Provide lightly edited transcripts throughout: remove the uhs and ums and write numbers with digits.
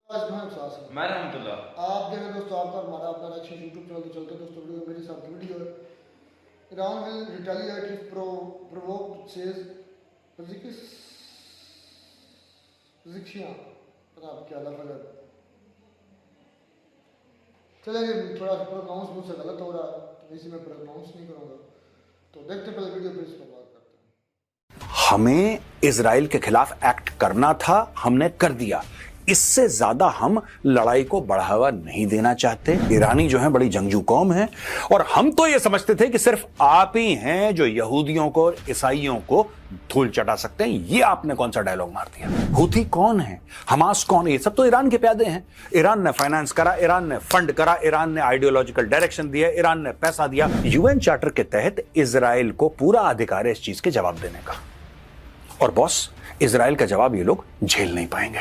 मैं रहमतुल्लाह। आप देखें दोस्तों, आपका हमारा अपना रिएक्शन यूट्यूब चैनल चलते दोस्तों, वीडियो मेरे साथ वीडियो है। Iran will retaliate if provoked says Pezeshkian, पता नहीं क्या लफ्ज़ है। चलिए थोड़ा प्रोनाउंस मुझसे गलत हो रहा है तो इसी में प्रोनाउंस नहीं करूँगा, तो देखते पहले वीडियो फिर इस पर बात करते हैं। हमें इजराइल के खिलाफ एक्ट करना था, हमने कर दिया। इससे ज्यादा हम लड़ाई को बढ़ावा नहीं देना चाहते। ईरानी जो है बड़ी जंगजू कौम है और हम तो ये समझते थे कि सिर्फ आप ही हैं जो यहूदियों को और ईसाइयों को धूल चटा सकते हैं। ये आपने कौन सा डायलॉग मार दिया? हुथी कौन है, हमास कौन है? ये सब तो ईरान के प्यादे हैं। ईरान ने फाइनेंस करा, ईरान ने फंड करा, ईरान ने आइडियोलॉजिकल डायरेक्शन दिया, ईरान ने पैसा दिया। यूएन चार्टर के तहत इजराइल को पूरा अधिकार है इस चीज के जवाब देने का। और बॉस, इजराइल का जवाब ये लोग झेल नहीं पाएंगे।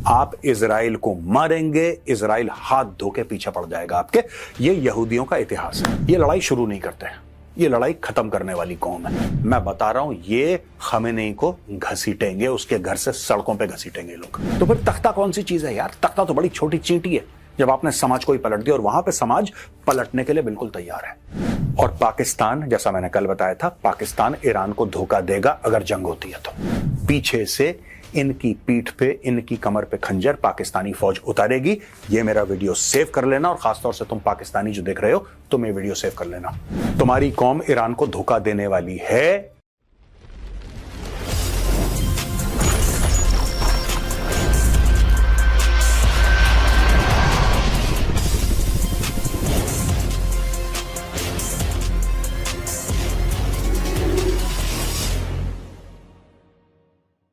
आप इजराइल को मारेंगे, इजराइल हाथ धो के पीछे पड़ जाएगा आपके। ये यहूदियों का इतिहास है। ये लड़ाई शुरू नहीं करते हैं, ये लड़ाई खत्म करने वाली कौम है। मैं बता रहा हूं, ये खमेनी को घसीटेंगे, उसके घर से सड़कों पे घसीटेंगे लोग। तो फिर तख्ता कौन सी चीज है यार? तख्ता तो बड़ी छोटी चींटी है जब आपने समाज को ही पलट दिया, और वहां पे समाज पलटने के लिए बिल्कुल तैयार है। और पाकिस्तान, जैसा मैंने कल बताया था, पाकिस्तान ईरान को धोखा देगा अगर जंग होती है तो। पीछे से इनकी पीठ पे, इनकी कमर पे खंजर पाकिस्तानी फौज उतारेगी। ये मेरा वीडियो सेव कर लेना, और खासतौर से तुम पाकिस्तानी जो देख रहे हो, तुम ये वीडियो सेव कर लेना। तुम्हारी कौम ईरान को धोखा देने वाली है।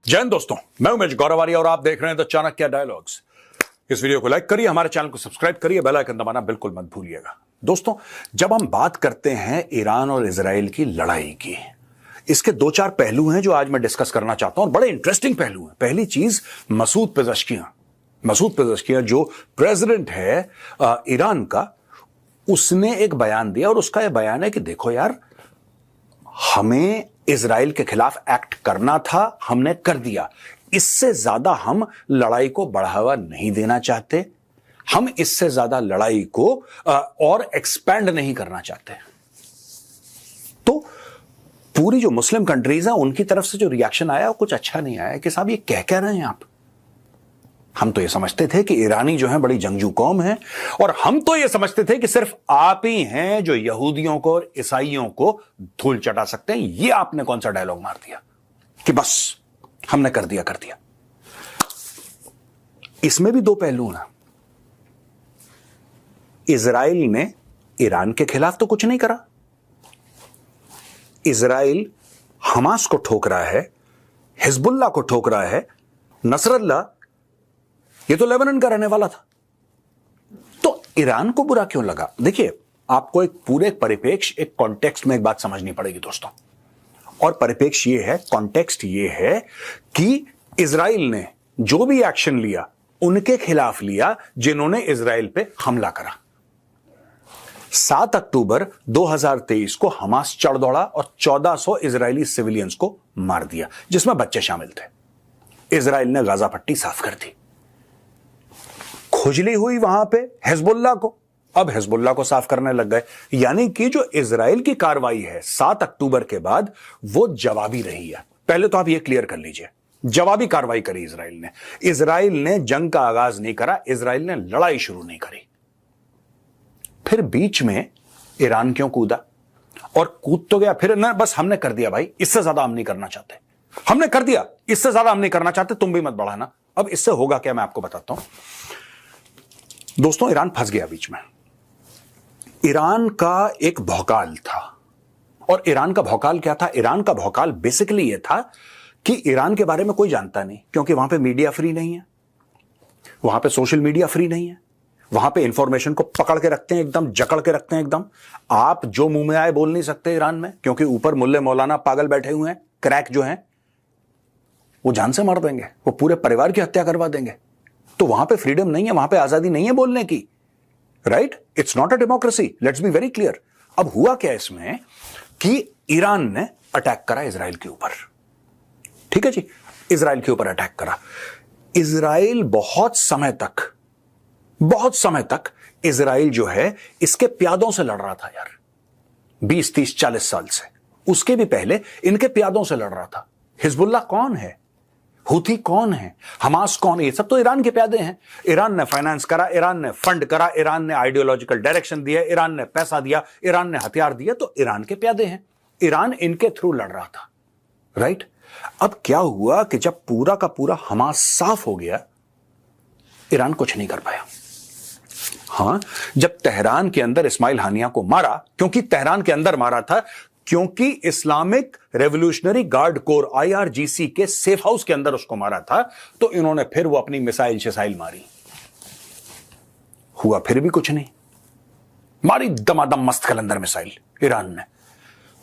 जय हिंद दोस्तों, मैं उमेश गौरवारी और आप देख रहे हैं द चाणक्य डायलॉग्स। इस वीडियो को लाइक करिए, हमारे चैनल को सब्सक्राइब करिए, बेल आइकन दबाना बिल्कुल मत भूलिएगा। दोस्तों, जब हम बात करते हैं ईरान और इजराइल की लड़ाई की, इसके दो चार पहलू हैं जो आज मैं डिस्कस करना चाहता हूं, और बड़े इंटरेस्टिंग पहलू हैं। पहली चीज, मसूद पेज़ेश्कियां जो प्रेसिडेंट है ईरान का, उसने एक बयान दिया, और उसका यह बयान है कि देखो यार, हमें इजराइल के खिलाफ एक्ट करना था, हमने कर दिया। इससे ज्यादा हम लड़ाई को बढ़ावा नहीं देना चाहते, हम इससे ज्यादा लड़ाई को और एक्सपैंड नहीं करना चाहते। तो पूरी जो मुस्लिम कंट्रीज हैं, उनकी तरफ से जो रिएक्शन आया वो कुछ अच्छा नहीं आया कि साहब ये कह रहे हैं आप। हम तो ये समझते थे कि ईरानी जो है बड़ी जंगजू कौम है, और हम तो ये समझते थे कि सिर्फ आप ही हैं जो यहूदियों को और ईसाइयों को धूल चटा सकते हैं। ये आपने कौन सा डायलॉग मार दिया कि बस हमने कर दिया। इसमें भी दो पहलू ना। इजराइल ने ईरान के खिलाफ तो कुछ नहीं करा। इजराइल हमास को ठोक रहा है, हिजबुल्लाह को ठोक रहा है, नसरल्लाह, ये तो लेबनान का रहने वाला था। तो ईरान को बुरा क्यों लगा? देखिए, आपको एक पूरे परिप्रेक्ष्य, एक कॉन्टेक्स्ट में एक बात समझनी पड़ेगी दोस्तों। और परिप्रेक्ष्य ये है, कॉन्टेक्स्ट ये है कि इजराइल ने जो भी एक्शन लिया उनके खिलाफ लिया जिन्होंने इजराइल पे हमला करा। 7 अक्टूबर 2023 को हमास चढ़ दौड़ा और 1400 इजरायली सिविलियंस को मार दिया, जिसमें बच्चे शामिल थे। इजराइल ने गाजा पट्टी साफ कर दी। खुजली हुई वहां पे हिजबुल्लाह को, अब हिजबुल्लाह को साफ करने लग गए। यानी कि जो इजराइल की कार्रवाई है 7 अक्टूबर के बाद, वो जवाबी रही है। पहले तो आप ये क्लियर कर लीजिए, जवाबी कार्रवाई करी इजराइल ने। इजराइल ने जंग का आगाज नहीं करा, इजराइल ने लड़ाई शुरू नहीं करी। फिर बीच में ईरान क्यों कूदा? और कूद तो गया, फिर ना बस हमने कर दिया भाई, इससे ज्यादा हम नहीं करना चाहते, हमने कर दिया, इससे ज्यादा हम नहीं करना चाहते, तुम भी मत बढ़ाना। अब इससे होगा क्या, मैं आपको बताता हूं। दोस्तों, ईरान फंस गया बीच में। ईरान का एक भौकाल था, और ईरान का भौकाल क्या था? ईरान का भौकाल बेसिकली यह था कि ईरान के बारे में कोई जानता नहीं, क्योंकि वहां पे मीडिया फ्री नहीं है, वहां पे सोशल मीडिया फ्री नहीं है, वहां पे इंफॉर्मेशन को पकड़ के रखते हैं, एकदम जकड़ के रखते हैं एकदम। आप जो मुंह में आए बोल नहीं सकते ईरान में, क्योंकि ऊपर मुल्ले मौलाना पागल बैठे हुए हैं, क्रैक जो हैं, वो जान से मार देंगे, वो पूरे परिवार की हत्या करवा देंगे। तो वहां पे फ्रीडम नहीं है, वहां पे आजादी नहीं है बोलने की, right? It's not a democracy, let's be very clear. अब हुआ क्या इसमें कि ईरान ने अटैक करा इजराइल के ऊपर। ठीक है जी, इजराइल के ऊपर अटैक करा। इजराइल बहुत समय तक इजराइल जो है इसके प्यादों से लड़ रहा था यार, 20, 30, 40 साल से। उसके भी पहले इनके प्यादों से लड़ रहा था। हिजबुल्ला कौन है, हुथी कौन है, हमास कौन है, ये सब तो ईरान के प्यादे हैं। ईरान ने फाइनेंस करा, ईरान ने फंड करा, ईरान ने आइडियोलॉजिकल डायरेक्शन दिया, ईरान ने पैसा दिया, ईरान ने हथियार दिया, तो ईरान के प्यादे हैं। ईरान इनके थ्रू लड़ रहा था, राइट। अब क्या हुआ कि जब पूरा का पूरा हमास साफ हो गया, ईरान कुछ नहीं कर पाया। हां, जब तेहरान के अंदर इस्माइल हानिया को मारा, क्योंकि तेहरान के अंदर मारा था, क्योंकि Islamic revolutionary guard core IRGC के सेफ हाउस के अंदर उसको मारा था, तो इन्होंने फिर वो अपनी मिसाइल शिसाइल मारी। हुआ फिर भी कुछ नहीं, मारी दमादम मस्त कलंदर मिसाइल ईरान ने।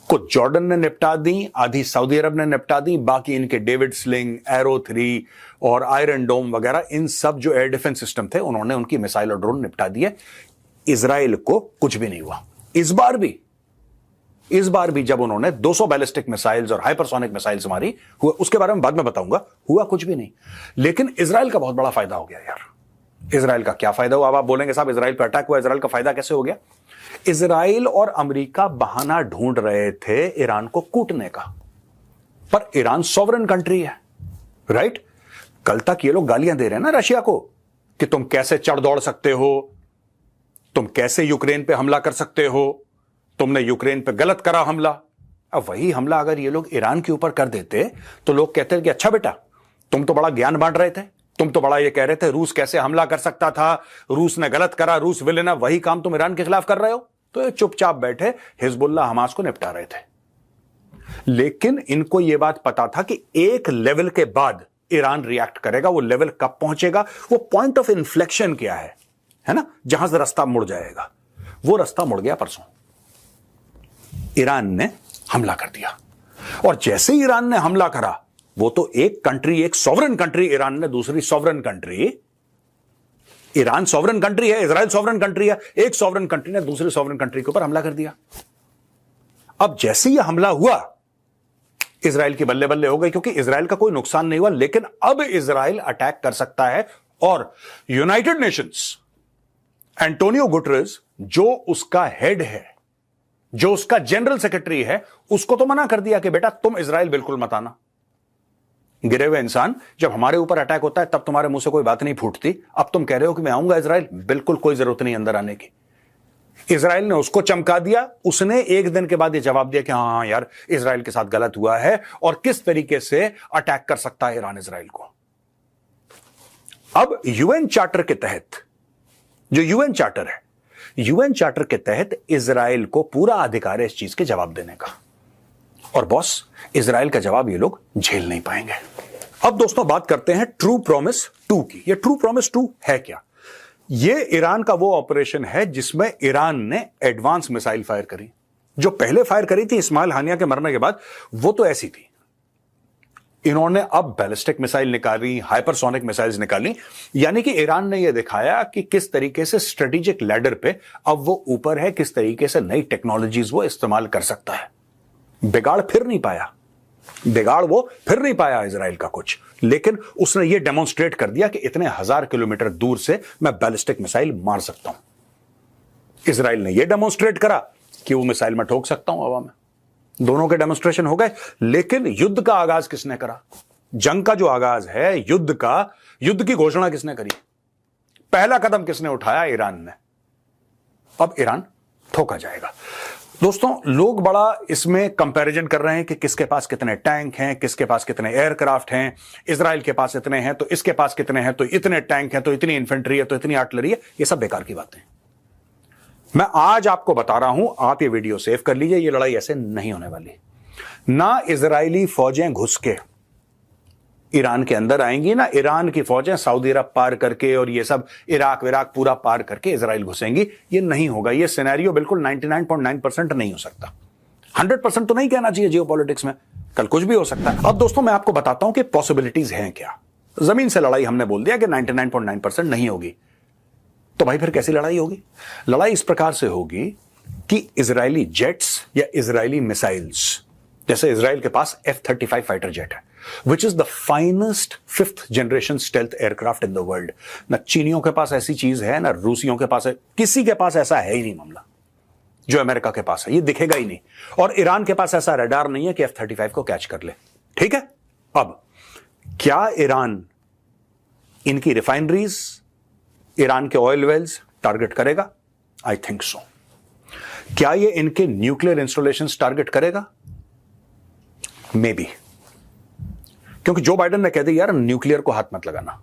कुछ जॉर्डन ने निपटा दी, आधी सऊदी अरब ने निपटा दी, बाकी इनके डेविड स्लिंग, एरो 3 और आयरन डोम वगैरह, इन सब जो एयर डिफेंस सिस्टम थे, उन्होंने उनकी मिसाइल और ड्रोन निपटा दिए। इजराइल को कुछ भी नहीं हुआ। इस बार भी जब उन्होंने 200 बैलिस्टिक मिसाइल्स और हाइपरसोनिक मिसाइल्स मारी, हुआ, उसके बारे में बाद में बताऊंगा, हुआ कुछ भी नहीं। लेकिन इजराइल का बहुत बड़ा फायदा हो गया यार। इजराइल का क्या फायदा हुआ? अब आप बोलेंगे साहब इजराइल पर अटैक हुआ, इजराइल का फायदा कैसे हो गया? इजराइल और अमेरिका बहाना ढूंढ रहे थे ईरान को कूटने का, पर ईरान सॉवरेन कंट्री है, राइट। कल तक ये लोग गालियां दे रहे हैं ना रशिया को कि तुम कैसे चढ़ दौड़ सकते हो, तुम कैसे यूक्रेन पे हमला कर सकते हो, तुमने यूक्रेन पे गलत करा हमला। अब वही हमला अगर ये लोग ईरान के ऊपर कर देते तो लोग कहते हैं कि अच्छा बेटा, तुम तो बड़ा ज्ञान बांट रहे थे, तुम तो बड़ा ये कह रहे थे रूस कैसे हमला कर सकता था, रूस ने गलत करा, रूस विलेन है, वही काम तुम ईरान के खिलाफ कर रहे हो। तो ये चुपचाप बैठे हिजबुल्ला हमास को निपटा रहे थे। लेकिन इनको यह बात पता था कि एक लेवल के बाद ईरान रिएक्ट करेगा। वो लेवल कब पहुंचेगा, वो पॉइंट ऑफ इन्फ्लेक्शन क्या है ना, जहां से रास्ता मुड़ जाएगा। वो रास्ता मुड़ गया परसों, ईरान ने हमला कर दिया। और जैसे ही ईरान ने हमला करा, वो तो एक कंट्री, एक सॉवरेन कंट्री, ईरान ने दूसरी sovereign country, Iran sovereign country है, इजराइल सॉवरेन कंट्री है, एक सॉवरेन कंट्री ने दूसरी सॉवरेन कंट्री के ऊपर हमला कर दिया। अब जैसे ही हमला हुआ, इजराइल की बल्ले बल्ले हो गई, क्योंकि इजराइल का कोई नुकसान नहीं हुआ। लेकिन अब इजराइल अटैक कर सकता है, और यूनाइटेड नेशंस, एंटोनियो गुटरेस, जो उसका हेड है, जो उसका जनरल सेक्रेटरी है, उसको तो मना कर दिया कि बेटा तुम इजराइल बिल्कुल मत आना। गिरे हुए इंसान, जब हमारे ऊपर अटैक होता है तब तुम्हारे मुंह से कोई बात नहीं फूटती, अब तुम कह रहे हो कि मैं आऊंगा इजराइल, बिल्कुल कोई जरूरत नहीं अंदर आने की। इजराइल ने उसको चमका दिया। उसने एक दिन के बाद ये जवाब दिया कि हाँ यार, इजराइल के साथ गलत हुआ है और किस तरीके से अटैक कर सकता है ईरान इजराइल को। अब यूएन चार्टर के तहत, जो यूएन चार्टर है, यूएन चार्टर के तहत इजराइल को पूरा अधिकार है इस चीज के जवाब देने का। और बॉस, इजराइल का जवाब ये लोग झेल नहीं पाएंगे। अब दोस्तों बात करते हैं ट्रू प्रॉमिस 2 की। ये ट्रू प्रॉमिस 2 है क्या? ये ईरान का वो ऑपरेशन है जिसमें ईरान ने एडवांस मिसाइल फायर करी। जो पहले फायर करी थी इस्माइल हानिया के मरने के बाद, वो तो ऐसी थी। इन्होंने अब बैलिस्टिक मिसाइल निकाली, हाइपरसोनिक मिसाइल्स निकाली, यानी कि ईरान ने यह दिखाया कि किस तरीके से स्ट्रेटेजिक लैडर पे अब वो ऊपर है, किस तरीके से नई टेक्नोलॉजीज वो इस्तेमाल कर सकता है। बिगाड़ फिर नहीं पाया इजराइल का कुछ, लेकिन उसने ये डेमोन्स्ट्रेट कर दिया कि इतने 1000 किलोमीटर दूर से मैं बैलिस्टिक मिसाइल मार सकता हूं। इजराइल ने यह डेमोन्स्ट्रेट करा कि वो मिसाइल मैं ठोक सकता हूं हवा में। दोनों के डेमोन्स्ट्रेशन हो गए। लेकिन युद्ध का आगाज किसने करा? जंग का जो आगाज है, युद्ध की घोषणा किसने करी? पहला कदम किसने उठाया? ईरान ने। अब ईरान ठोका जाएगा। दोस्तों, लोग बड़ा इसमें कंपैरिजन कर रहे हैं कि किसके पास कितने टैंक हैं, किसके पास कितने एयरक्राफ्ट हैं। इजराइल के पास इतने हैं तो इसके पास कितने हैं, तो इतने टैंक हैं, तो इतनी इन्फेंट्री है, तो इतनी आर्टिलरी है। ये सब बेकार की बातें। मैं आज आपको बता रहा हूं, आप ये वीडियो सेव कर लीजिए, ये लड़ाई ऐसे नहीं होने वाली। ना इजरायली फौजें घुस के ईरान के अंदर आएंगी, ना ईरान की फौजें सऊदी अरब पार करके और ये सब इराक विराक पूरा पार करके इजराइल घुसेंगी। ये नहीं होगा। ये सिनेरियो बिल्कुल 99.9% नहीं हो सकता। 100% तो नहीं कहना चाहिए जियोपॉलिटिक्स में, कल कुछ भी हो सकता है। अब दोस्तों मैं आपको बताता हूं कि पॉसिबिलिटीज हैं क्या। जमीन से लड़ाई हमने बोल दिया कि 99.9% नहीं होगी, तो भाई फिर कैसी लड़ाई होगी? लड़ाई इस प्रकार से होगी कि इजरायली जेट्स या इजरायली मिसाइल्स जैसे इजराइल के पास F-35 फाइटर जेट है, which is the finest 5th generation stealth aircraft in the world. ना चीनियों के पास ऐसी चीज है, ना रूसियों के पास है, किसी के पास ऐसा है ही नहीं मामला जो अमेरिका के पास है, ये दिखेगा ही नहीं। और ईरान के पास ऐसा रडार नहीं है कि F-35 को कैच कर ले। ठीक है, अब क्या ईरान इनकी रिफाइनरीज, ईरान के ऑयल वेल्स टारगेट करेगा? I think so. क्या ये इनके न्यूक्लियर इंस्टॉलेशंस टारगेट करेगा? मे बी, क्योंकि जो बाइडेन ने कह दिया यार न्यूक्लियर को हाथ मत लगाना,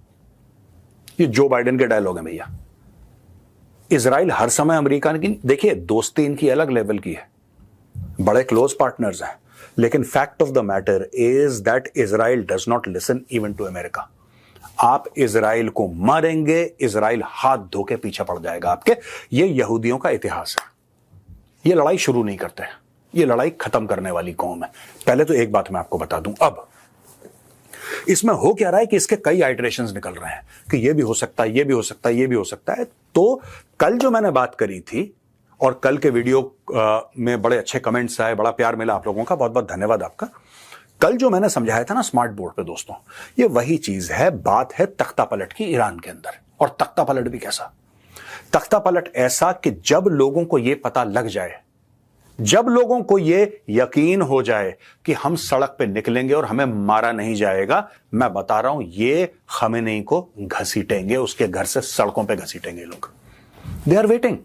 ये जो बाइडेन के डायलॉग है भैया। इजराइल हर समय अमेरिका की, देखिए दोस्ती इनकी अलग लेवल की है, बड़े क्लोज पार्टनर्स हैं, लेकिन fact of the matter is that Israel does not listen even to America. आप इजराइल को मारेंगे, इजराइल हाथ धो के पीछे पड़ जाएगा आपके। ये यहूदियों का इतिहास है, ये लड़ाई शुरू नहीं करते हैं, ये लड़ाई खत्म करने वाली कौम है। पहले तो एक बात मैं आपको बता दूं, अब इसमें हो क्या रहा है कि इसके कई आइटरेशंस निकल रहे हैं कि ये भी हो सकता है, ये भी हो सकता है, ये भी हो सकता है। तो कल जो मैंने बात करी थी और कल के वीडियो में बड़े अच्छे कमेंट्स आए, बड़ा प्यार मिला आप लोगों का, बहुत बहुत धन्यवाद आपका। कल जो मैंने समझाया था ना स्मार्ट बोर्ड पे दोस्तों, ये वही चीज है, बात है तख्ता पलट की ईरान के अंदर। और तख्ता पलट भी कैसा? तख्ता पलट ऐसा कि जब लोगों को यह पता लग जाए, जब लोगों को यह यकीन हो जाए कि हम सड़क पे निकलेंगे और हमें मारा नहीं जाएगा, मैं बता रहा हूं ये खमेनी को घसीटेंगे, उसके घर से सड़कों पे घसीटेंगे लोग। They are waiting,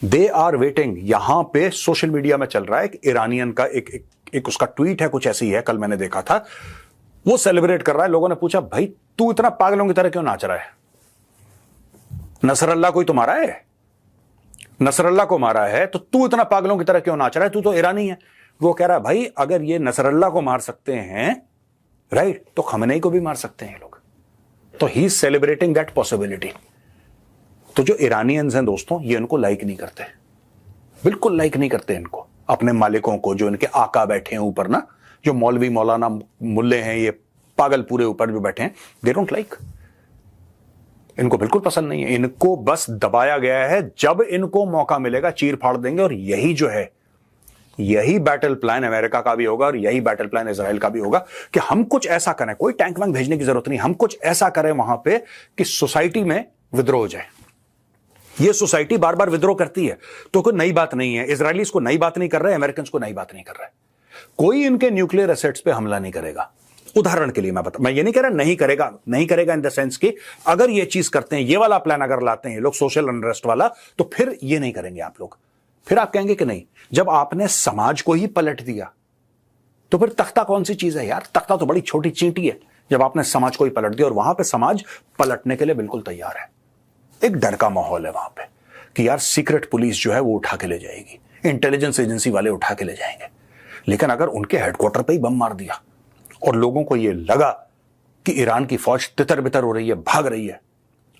they are waiting. यहां पे सोशल मीडिया में चल रहा है कि ईरानियन का एक उसका ट्वीट है, कुछ ऐसी है, कल मैंने देखा था, वो सेलिब्रेट कर रहा है। लोगों ने पूछा भाई तू इतना पागलों की तरह क्यों नाच रहा है? नसरल्ला कोई तो मारा है, नसरल्ला को मारा है, तो तू इतना पागलों की तरह क्यों नाच रहा है? तू तो ईरानी है। वो कह रहा है भाई अगर ये नसरल्ला को मार सकते हैं, राइट, तो खमेनी को भी मार सकते हैं लोग। तो he is celebrating that possibility. तो जो ईरानियंस हैं दोस्तों, ये इनको लाइक नहीं करते, बिल्कुल लाइक नहीं करते इनको, अपने मालिकों को, जो इनके आका बैठे हैं ऊपर ना, जो मौलवी मौलाना मुल्ले हैं, ये पागल पूरे ऊपर जो बैठे हैं, दे डोंट लाइक, इनको बिल्कुल पसंद नहीं है। इनको बस दबाया गया है, जब इनको मौका मिलेगा चीर फाड़ देंगे। और यही जो है, यही बैटल प्लान अमेरिका का भी होगा और यही बैटल प्लान इजराइल का भी होगा कि हम कुछ ऐसा करें, कोई टैंक वैंक भेजने की जरूरत नहीं, हम कुछ ऐसा करें वहां पे कि सोसाइटी में विद्रोह हो जाए। ये सोसाइटी बार बार विद्रोह करती है, तो कोई नई बात नहीं है। इजरायलीज को नई बात नहीं कर रहे, अमेरिकन को नई बात नहीं कर रहे। कोई इनके न्यूक्लियर एसेट्स पे हमला नहीं करेगा। उदाहरण के लिए मैं ये नहीं कह रहा नहीं करेगा, नहीं करेगा इन द सेंस कि अगर ये चीज करते हैं, ये वाला प्लान अगर लाते हैं लोग, सोशल अनरेस्ट वाला, तो फिर ये नहीं करेंगे आप लोग। फिर आप कहेंगे कि नहीं, जब आपने समाज को ही पलट दिया तो फिर तख्ता कौन सी चीज है यार? तख्ता तो बड़ी छोटी चींटी है जब आपने समाज को ही पलट दिया। और वहां पे समाज पलटने के लिए बिल्कुल तैयार है। एक डर का माहौल है वहां पे कि यार सीक्रेट पुलिस जो है वो उठा के ले जाएगी, इंटेलिजेंस एजेंसी वाले उठा के ले जाएंगे। लेकिन अगर उनके हेडक्वार्टर पे ही बम मार दिया और लोगों को यह लगा कि ईरान की फौज तितर बितर हो रही है, भाग रही है,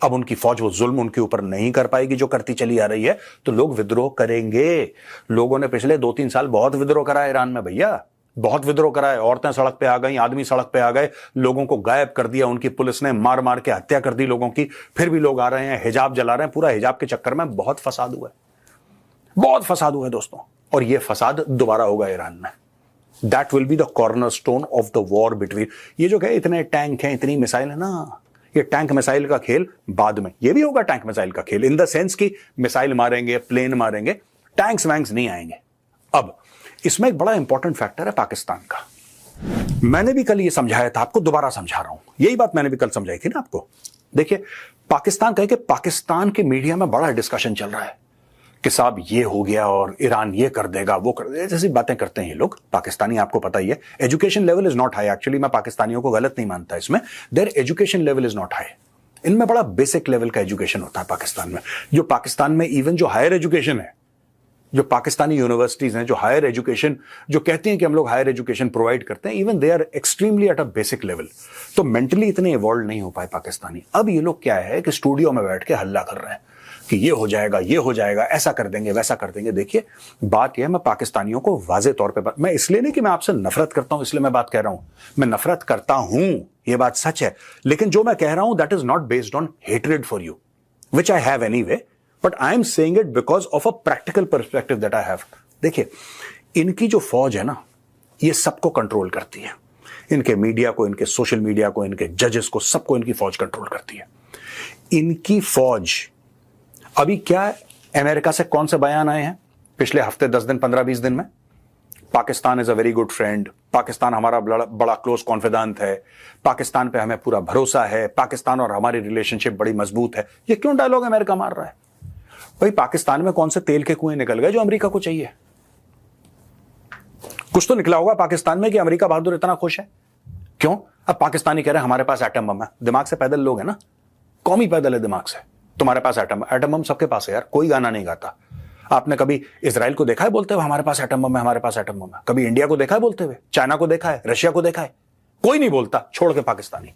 अब उनकी फौज वो जुल्म उनके ऊपर नहीं कर पाएगी जो करती चली आ रही है, तो लोग विद्रोह करेंगे। लोगों ने पिछले 2-3 साल बहुत विद्रोह करा है ईरान में भैया, बहुत विद्रोह करा है। औरतें सड़क पे आ गई, आदमी सड़क पे आ गए, लोगों को गायब कर दिया उनकी पुलिस ने, मार मार के हत्या कर दी लोगों की। फिर भी लोग आ रहे हैं, हिजाब जला रहे हैं। पूरा हिजाब के चक्कर में बहुत फसाद हुआ है, बहुत फसाद हुआ है दोस्तों। और यह फसाद दोबारा होगा ईरान में। That will be the cornerstone of the war between. ये जो है इतने टैंक हैं, इतनी मिसाइल है ना, ये टैंक मिसाइल का खेल बाद में, ये भी होगा टैंक मिसाइल का खेल, इन द सेंस कि मिसाइल मारेंगे, प्लेन मारेंगे, टैंक्स वैंक्स नहीं आएंगे। अब इसमें एक बड़ा इंपॉर्टेंट फैक्टर है पाकिस्तान का। मैंने भी कल ये समझाया था आपको, दोबारा समझा रहा हूं, यही बात मैंने भी कल समझाई थी ना आपको। देखिए पाकिस्तान कह के पाकिस्तान के मीडिया में बड़ा डिस्कशन चल रहा है कि साहब ये हो गया और ईरान ये कर देगा, वो कर देगा, जैसी बातें करते हैं ये लोग पाकिस्तानी। आपको पता ही है education level is not high. Actually मैं पाकिस्तानियों को गलत नहीं मानता इसमें, there education level is not high. इनमें बड़ा बेसिक लेवल का एजुकेशन होता है पाकिस्तान में। जो पाकिस्तान में इवन जो हायर एजुकेशन है, जो पाकिस्तानी यूनिवर्सिटीज हैं, जो हायर एजुकेशन, जो कहती हैं कि हम लोग हायर एजुकेशन प्रोवाइड करते हैं, even they are extremely at a basic level. तो मेंटली इतने इवॉल्व नहीं हो पाए पाकिस्तानी। अब ये लोग क्या है कि स्टूडियो में बैठ के हल्ला कर रहे हैं कि ये हो जाएगा, ये हो जाएगा, ऐसा कर देंगे, वैसा कर देंगे। देखिए बात यह है, मैं पाकिस्तानियों को वाजे तौर पे, मैं इसलिए नहीं कि मैं आपसे नफरत करता हूं इसलिए मैं बात कह रहा हूं, मैं नफरत करता हूं, ये बात सच है। लेकिन जो मैं कह रहा हूं that is not based on hatred for you, which I have anyway, but I am saying it because of a practical perspective that I have. देखिए इनकी जो फौज है ना, ये सबको कंट्रोल करती है। इनके मीडिया को, इनके सोशल मीडिया को, इनके जजेस को, सबको इनकी फौज कंट्रोल करती है। इनकी फौज अभी क्या, अमेरिका से कौन से बयान आए हैं पिछले हफ्ते, 10 दिन, 15-20 दिन में? Pakistan is a very good friend, Pakistan हमारा बड़ा क्लोज कॉन्फिडेंट है, पाकिस्तान पे हमें पूरा भरोसा है, पाकिस्तान और हमारी रिलेशनशिप बड़ी मजबूत है। ये क्यों डायलॉग अमेरिका मार रहा है? भाई पाकिस्तान में कौन से तेल के कुएं निकल गए जो अमेरिका को चाहिए? कुछ तो निकला होगा पाकिस्तान में कि अमेरिका बहादुर इतना खुश है। क्यों? अब पाकिस्तानी कह रहे हैं हमारे पास एटम बम है। दिमाग से पैदल लोग है ना, कौमी पैदल है दिमाग से। तुम्हारे पास एटम बम सबके पास है यार, कोई गाना नहीं गाता। आपने कभी इजराइल को देखा है बोलते हुए हमारे पास एटम बम है, हमारे पास एटम बम है? कभी इंडिया को देखा है बोलते हुए? चाइना को देखा है? रशिया को देखा है? कोई नहीं बोलता, छोड़ के पाकिस्तानी।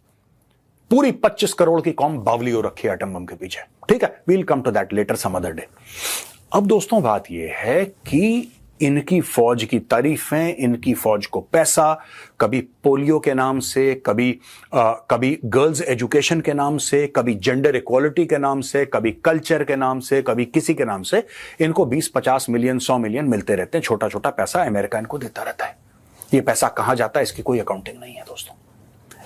पूरी 25 करोड़ की कौम बावली हो रखी है एटम बम के पीछे। ठीक है, we'll come to that later some other day. अब दोस्तों बात यह है कि इनकी फौज की तारीफें, इनकी फौज को पैसा, कभी पोलियो के नाम से, कभी गर्ल्स एजुकेशन के नाम से, कभी जेंडर इक्वालिटी के नाम से, कभी कल्चर के नाम से, कभी किसी के नाम से, इनको 20-50 मिलियन 100 मिलियन मिलते रहते हैं। छोटा छोटा पैसा अमेरिका इनको देता रहता है। ये पैसा कहां जाता है इसकी कोई अकाउंटिंग नहीं है दोस्तों।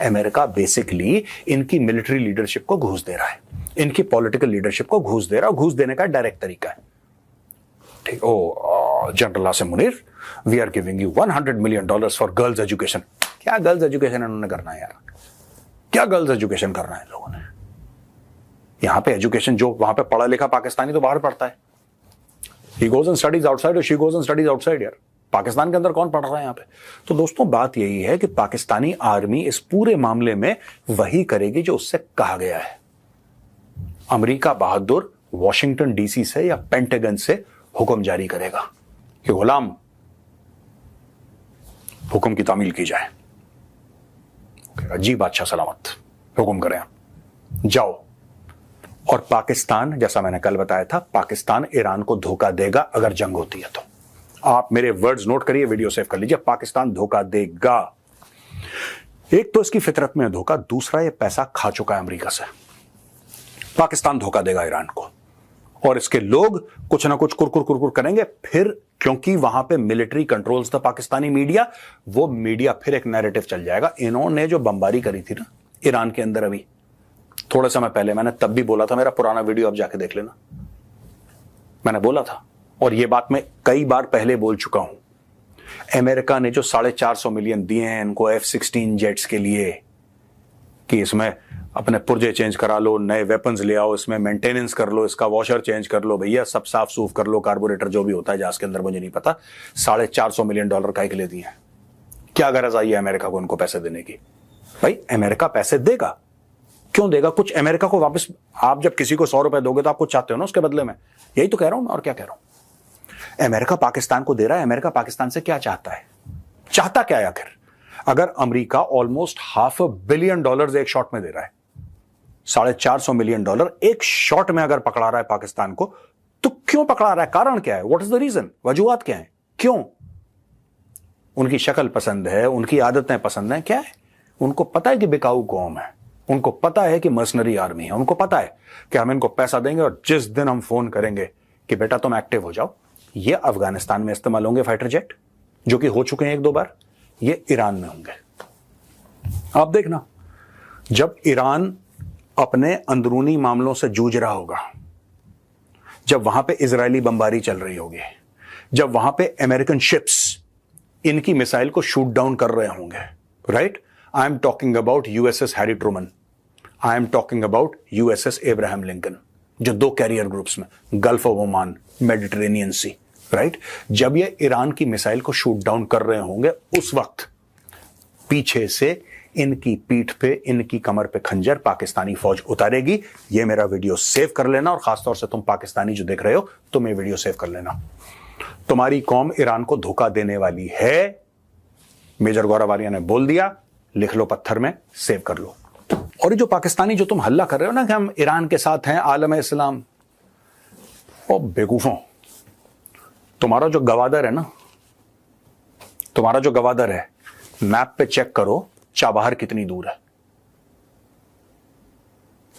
अमेरिका बेसिकली इनकी मिलिट्री लीडरशिप को घूस दे रहा है, इनकी पॉलिटिकल लीडरशिप को घूस दे रहा है। घूस देने का डायरेक्ट तरीका है। ठीक, general Asim Munir, we are giving you $100 million for girls education. क्या गर्ल्स एजुकेशन इन्होंने करना है यार? क्या गर्ल्स एजुकेशन करना है लोगों ने? यहां पे एजुकेशन, जो वहां पे पढ़ा लिखा पाकिस्तानी तो बाहर पढ़ता है, he goes and studies outside और she goes and studies outside. यार पाकिस्तान के अंदर कौन पढ़ रहा है यहां पे? तो दोस्तों बात यही है कि पाकिस्तानी आर्मी इस पूरे मामले में वही करेगी जो उससे कहा गया है। अमेरिका बहादुर वॉशिंगटन डीसी से या पेंटागन से हुक्म जारी करेगा कि गुलाम हुक्म की तामील की जाए। जी बादशाह सलामत, हुक्म करें, जाओ। और पाकिस्तान, जैसा मैंने कल बताया था, पाकिस्तान ईरान को धोखा देगा अगर जंग होती है तो। आप मेरे वर्ड्स नोट करिए, वीडियो सेव कर लीजिए। पाकिस्तान धोखा देगा। एक तो इसकी फितरत में धोखा, दूसरा ये पैसा खा चुका है अमेरिका से। पाकिस्तान धोखा देगा ईरान को और इसके लोग कुछ ना कुछ कुरकुर करेंगे फिर, क्योंकि वहां पे मिलिट्री कंट्रोल्स था पाकिस्तानी मीडिया, वो मीडिया फिर एक नैरेटिव चल जाएगा। इन्होंने जो बमबारी करी थी ना ईरान के अंदर अभी थोड़े समय पहले, मैंने तब भी बोला था, मेरा पुराना वीडियो आप जाके देख लेना, मैंने बोला था और ये बात मैं कई बार पहले बोल चुका हूं। अमेरिका ने जो 450 मिलियन दिए हैं इनको F-16 जेट्स के लिए कि इसमें अपने पुर्जे चेंज करा लो, नए वेपन्स ले आओ, इसमें मेंटेनेंस कर लो, इसका वॉशर चेंज कर लो, भैया सब साफ सूफ कर लो, कार्बोरेटर जो भी होता है जहाज के अंदर, मुझे नहीं पता। $450 मिलियन काहे के लिए दिए हैं? क्या गरज आई है अमेरिका को उनको पैसे देने की? भाई अमेरिका पैसे देगा, क्यों देगा? कुछ अमेरिका को वापस, आप जब किसी को 100 रुपए दोगे तो आप कुछ चाहते हो ना उसके बदले में। यही तो कह रहा हूं मैं, और क्या कह रहा हूं। अमेरिका पाकिस्तान को दे रहा है, अमेरिका पाकिस्तान से क्या चाहता है? चाहता क्या है आखिर? अगर अमेरिका ऑलमोस्ट $500 बिलियन एक शॉट में दे रहा है, $450 मिलियन एक शॉट में अगर पकड़ा रहा है पाकिस्तान को, तो क्यों पकड़ा रहा है? कारण क्या है? What is the reason? वजूहात क्या है? क्यों? उनकी शक्ल पसंद है, उनकी आदतें पसंद है, क्या है? उनको पता है कि बिकाऊ कौम है, उनको पता है कि मर्सनरी आर्मी है, उनको पता है कि हम इनको पैसा देंगे और जिस दिन हम फोन करेंगे कि बेटा तुम एक्टिव हो जाओ, ये अफगानिस्तान में इस्तेमाल होंगे फाइटर जेट, जो कि हो चुके हैं 1-2 बार, ये ईरान में होंगे। आप देखना, जब ईरान अपने अंदरूनी मामलों से जूझ रहा होगा, जब वहां पे इजरायली बमबारी चल रही होगी, जब वहां पे अमेरिकन शिप्स इनकी मिसाइल को शूट डाउन कर रहे होंगे, right? I am talking about USS Harry Truman, I am talking about USS Abraham Lincoln, जो 2 कैरियर ग्रुप्स में, gulf of Oman, Mediterranean sea, right? जब ये ईरान की मिसाइल को शूट डाउन कर रहे होंगे, उस वक्त पीछे से इनकी पीठ पे, इनकी कमर पे खंजर पाकिस्तानी फौज उतारेगी। ये मेरा वीडियो सेव कर लेना, और खासतौर से तुम पाकिस्तानी जो देख रहे हो, तुम ये वीडियो सेव कर लेना। तुम्हारी कौम ईरान को धोखा देने वाली है, मेजर गौरव आर्या ने बोल दिया, लिख लो पत्थर में, सेव कर लो। और ये जो पाकिस्तानी जो तुम हल्ला कर रहे हो ना कि हम ईरान के साथ हैं, आलम इस्लाम, ओ बेवकूफों, तुम्हारा जो गवादर है ना, तुम्हारा जो गवादर है, मैप पे चेक करो चाबहार कितनी दूर है,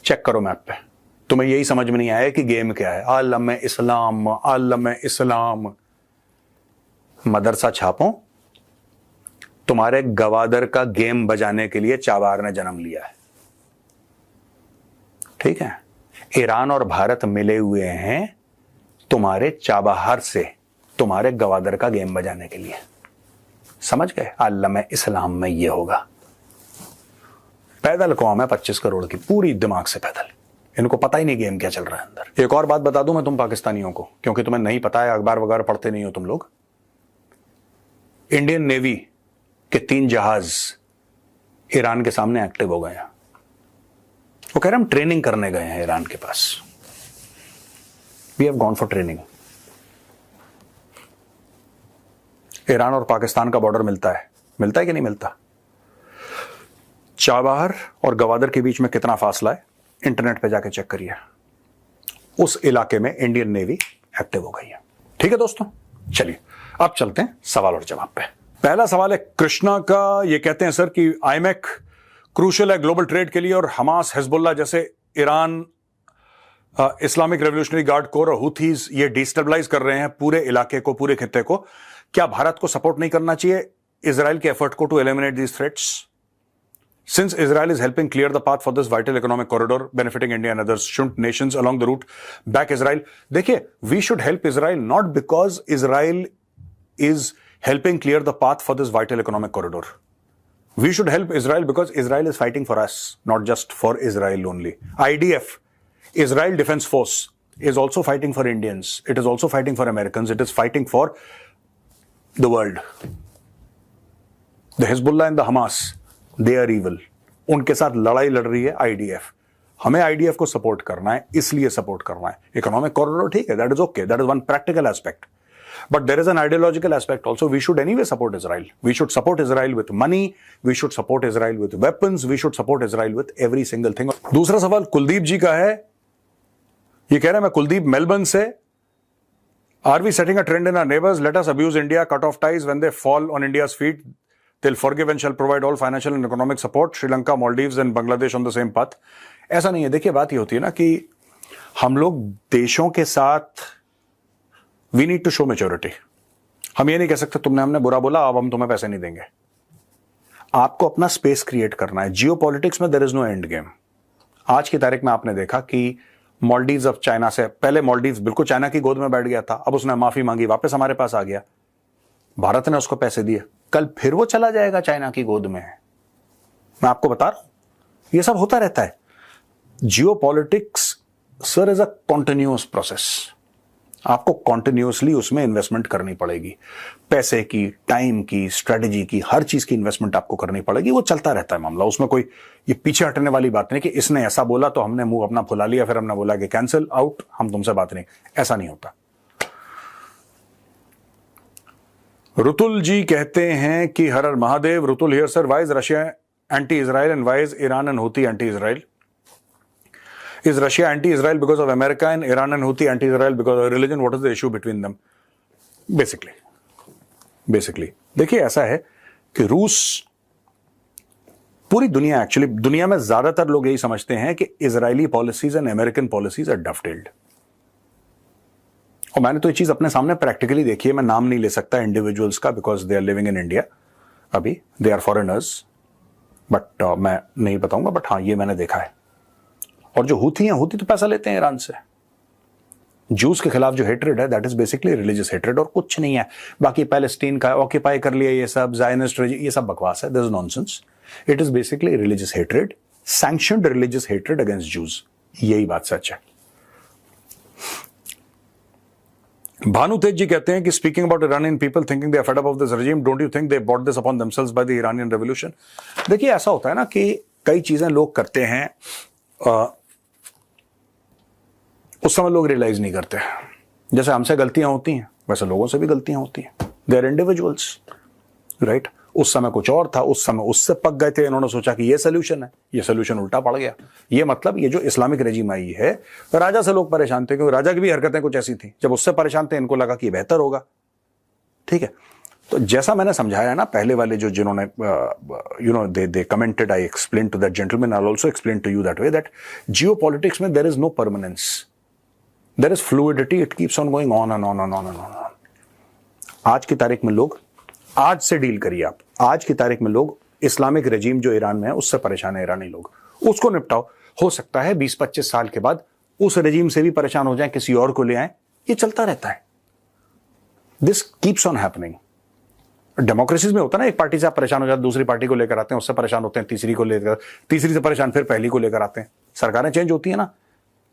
चेक करो मैप पे। तुम्हें यही समझ में नहीं आया कि गेम क्या है? आलम इस्लाम, आलम इस्लाम। मदरसा छापो, तुम्हारे गवादर का गेम बजाने के लिए चाबार ने जन्म लिया है। ठीक है, ईरान और भारत मिले हुए हैं तुम्हारे चाबहार से तुम्हारे गवादर का गेम बजाने के लिए। समझ गए? आलम इस्लाम में ये होगा। पैदल कौम है 25 करोड़ की, पूरी दिमाग से पैदल। इनको पता ही नहीं गेम क्या चल रहा है अंदर। एक और बात बता दूं मैं तुम पाकिस्तानियों को, क्योंकि तुम्हें नहीं पता है, अखबार वगैरह पढ़ते नहीं हो तुम लोग। इंडियन नेवी के 3 जहाज ईरान के सामने एक्टिव हो गए हैं। वो कह रहे हम ट्रेनिंग करने गए हैं ईरान के पास। We have gone for training. Iran और पाकिस्तान का बॉर्डर मिलता है कि नहीं मिलता? चाबहार और गवादर के बीच में कितना फासला है, इंटरनेट पे जाके चेक करिए। उस इलाके में इंडियन नेवी एक्टिव हो गई है। ठीक है दोस्तों, चलिए अब चलते हैं सवाल और जवाब पे। पहला सवाल है कृष्णा का। ये कहते हैं सर कि आईमेक क्रूशल है ग्लोबल ट्रेड के लिए और हमास, हिजबुल्लाह जैसे Iran, Islamic revolutionary guard core और हुथीज ये डिस्टेबलाइज कर रहे हैं पूरे इलाके को, पूरे खित्ते को। क्या भारत को सपोर्ट नहीं करना चाहिए इजराइल के एफर्ट को to eliminate these threats? Since Israel is helping clear the path for this vital economic corridor benefiting India and others, shouldn't nations along the route back Israel? देखिए, we should help Israel not because Israel is helping clear the path for this vital economic corridor. We should help Israel because Israel is fighting for us, not just for Israel only. IDF, Israel Defense Force, is also fighting for Indians. It is also fighting for Americans. It is fighting for the world. The Hezbollah and the Hamas, they are evil. उनके साथ लड़ाई लड़ रही है IDF. हमें IDF को support करना है, इसलिए सपोर्ट करना है। इकोनॉमिक कॉरिडोर ठीक है, that is okay, that is one practical aspect, but there is an ideological aspect also. We should anyway support Israel. We should support Israel with money, we should support Israel with weapons, we should support Israel with every single thing. दूसरा सवाल कुलदीप जी का है। ये कह रहे हैं, मैं Kuldeep Melbourne से, are we setting a trend in our neighbours? Let us abuse India, cut off ties when they fall on India's feet, they'll forgive and shall provide all financial and economic support. Sri Lanka, Maldives and Bangladesh on the same path. ऐसा नहीं है। देखिए बात ये होती है ना कि हम लोग देशों के साथ we need to show maturity. हम ये नहीं कह सकते तुमने हमने बुरा बोला अब हम तुम्हें पैसे नहीं देंगे। आपको अपना स्पेस क्रिएट करना है। जियो पॉलिटिक्स में there is no end game. आज की तारीख में आपने देखा कि मालदीव्स अब चाइना से, पहले मालदीव्स बिल्कुल चाइना की गोद में बैठ गया था, अब उसने माफी मांगी, वापस हमारे पास आ गया, भारत ने उसको पैसे दिए, कल फिर वो चला जाएगा चाइना की गोद में। मैं आपको बता रहा हूं ये सब होता रहता है। जियो politics sir is a continuous process. आपको कॉन्टिन्यूअसली उसमें इन्वेस्टमेंट करनी पड़ेगी, पैसे की, टाइम की, स्ट्रेटेजी की, हर चीज की इन्वेस्टमेंट आपको करनी पड़ेगी। वो चलता रहता है मामला, उसमें कोई ये पीछे हटने वाली बात नहीं कि इसने ऐसा बोला तो हमने मुंह अपना फुला लिया, फिर हमने बोला कि कैंसिल आउट, हम तुमसे बात नहीं। ऐसा नहीं होता। रुतुल जी कहते हैं कि Har Har Mahadev. Rutul here sir, why is Russia anti Israel and why is Iran and Houthi anti Israel? Is Russia anti-Israel because of America and Iran and Houthi anti-Israel because of religion? What is the issue between them? Basically, देखिए ऐसा है कि रूस, पूरी दुनिया, actually दुनिया में ज्यादातर लोग यही समझते हैं कि Israeli policies and American policies are dovetailed. और मैंने तो ये चीज अपने सामने प्रैक्टिकली देखी है। मैं नाम नहीं ले सकता इंडिविजुअल्स का because they are living in India, अभी दे आर फॉरेनर्स, बट मैं नहीं बताऊंगा, बट हाँ ये मैंने देखा है। और जो हूथी हैं, हूथी तो पैसा लेते हैं ईरान से। जूस के खिलाफ जो हेट्रेड है that is basically religious hatred और कुछ नहीं है। बाकी पैलेस्टीन का ऑक्यूपाई कर लिया, ये सब जायनिस्ट, ये सब बकवास है, this is nonsense. It is basically religious hatred, sanctioned religious hatred against juice. यही बात सच है। भानु तेज जी कहते हैं कि speaking about Iranian people thinking they are fed up of this regime, don't you think they bought this upon themselves by the Iranian revolution? देखिए ऐसा होता है ना कि कई चीजें लोग करते हैं, उस समय लोग रियलाइज नहीं करते। जैसे हमसे गलतियां होती हैं वैसे लोगों से भी गलतियां होती हैं। They are individuals, right? उस समय कुछ और था, उस समय उससे पक गए थे, इन्होंने सोचा कि ये सोल्यूशन है, ये सोल्यूशन उल्टा पड़ गया। ये मतलब ये जो इस्लामिक रेजिम आई है, तो राजा से लोग परेशान थे क्योंकि राजा की भी हरकतें कुछ ऐसी थी। जब उससे परेशान थे इनको लगा कि बेहतर होगा, ठीक है। तो जैसा मैंने समझाया ना, पहले वाले जो जिन्होंने you know they commented, I explain to that gentleman, I also explain to you that way that geopolitics में there is no permanence, there is fluidity, it keeps on going on and on and on and on. आज की तारीख में लोग आज से deal करिए आप। आज की तारीख में लोग इस्लामिक रजीम जो ईरान में है उससे परेशान है, ईरानी लोग, उसको निपटाओ। हो सकता है 20-25 साल के बाद उस रजीम से भी परेशान हो जाए, किसी और को ले आए, ये चलता रहता है। This keeps on happening. Democracies में होता है ना, एक पार्टी से आप परेशान हो जाते, दूसरी पार्टी को लेकर आते हैं, उससे परेशान होते हैं, तीसरी को लेकर, तीसरी से परेशान, फिर पहली को लेकर आते हैं। सरकारें चेंज होती है ना,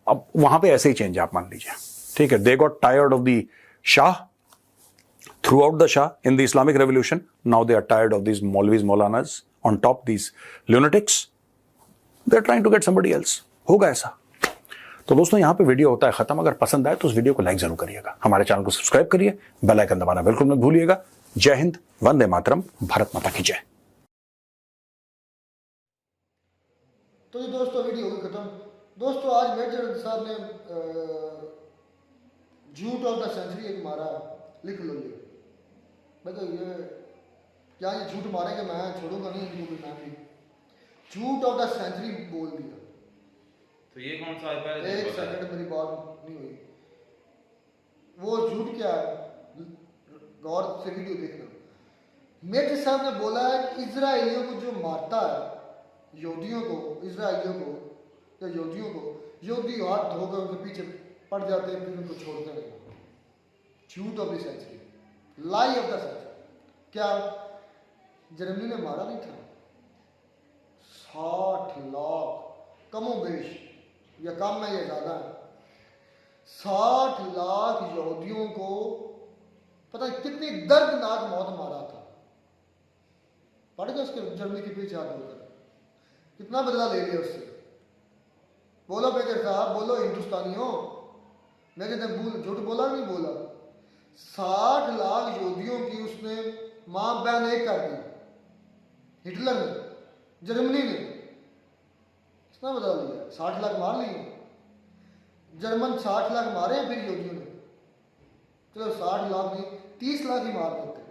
अब वहां पे ऐसे ही चेंज आप मान लीजिए, ठीक है। They got tired of the Shah throughout the Shah in the Islamic Revolution. Now they are tired of these Maulvis, Maulanas, on top these lunatics. They are trying to get somebody else. होगा ऐसा। तो दोस्तों यहां पे video होता है खत्म। अगर पसंद आए तो उस वीडियो को लाइक जरूर करिएगा, हमारे चैनल को सब्सक्राइब करिए, बेल आइकन दबाना बिल्कुल मत भूलिएगा। जय हिंद, वंदे मातरम, भारत माता की जय। तो ये दोस्तों वीडियो होगी खत्म। दोस्तों आज मेजर साहब ने झूठ ऑफ द सेंचुरी एक मारा, लिख लो ये। देखो ये क्या, ये झूठ मारेंगे, मैं छोड़ूंगा नहीं इनको भी, मैं भी झूठ ऑफ द सेंचुरी बोल दिया। तो ये कौन सा है? पहले एक सेकंड मेरी बात नहीं हुई। वो झूठ क्या है, गौर से वीडियो देखना। मेजर साहब ने बोला है कि इजराइलियों को जो मारता है, यहूदियों को, इजराइलियों को या यहूदियों को, यहूदी हाथ धोकर उनके पीछे पड़ जाते हैं, फिर उनको छोड़ते हैं। झूठ of the century, lie of the century. क्या जर्मनी ने मारा नहीं था? 60 लाख, कमो बेश, या कम है या ज्यादा है, 60 लाख यहूदियों को पता है कितनी दर्दनाक मौत मारा था। पढ़ गए उसके जर्मनी के पीछे हाथ धोकर, कितना बदला ले लिया उससे। बोलो मेजर साहब, बोलो हिंदुस्तानियों, मेजर ने झूठ बोला नहीं बोला? 60 लाख यहूदियों की उसने मां बहन एक कर दी हिटलर ने, जर्मनी ने। कितना बदला लिया? 60 लाख मार लिए जर्मन, 60 लाख मारे हैं फिर यहूदियों ने। चलो 60 लाख नहीं, 30 लाख ही मार देते,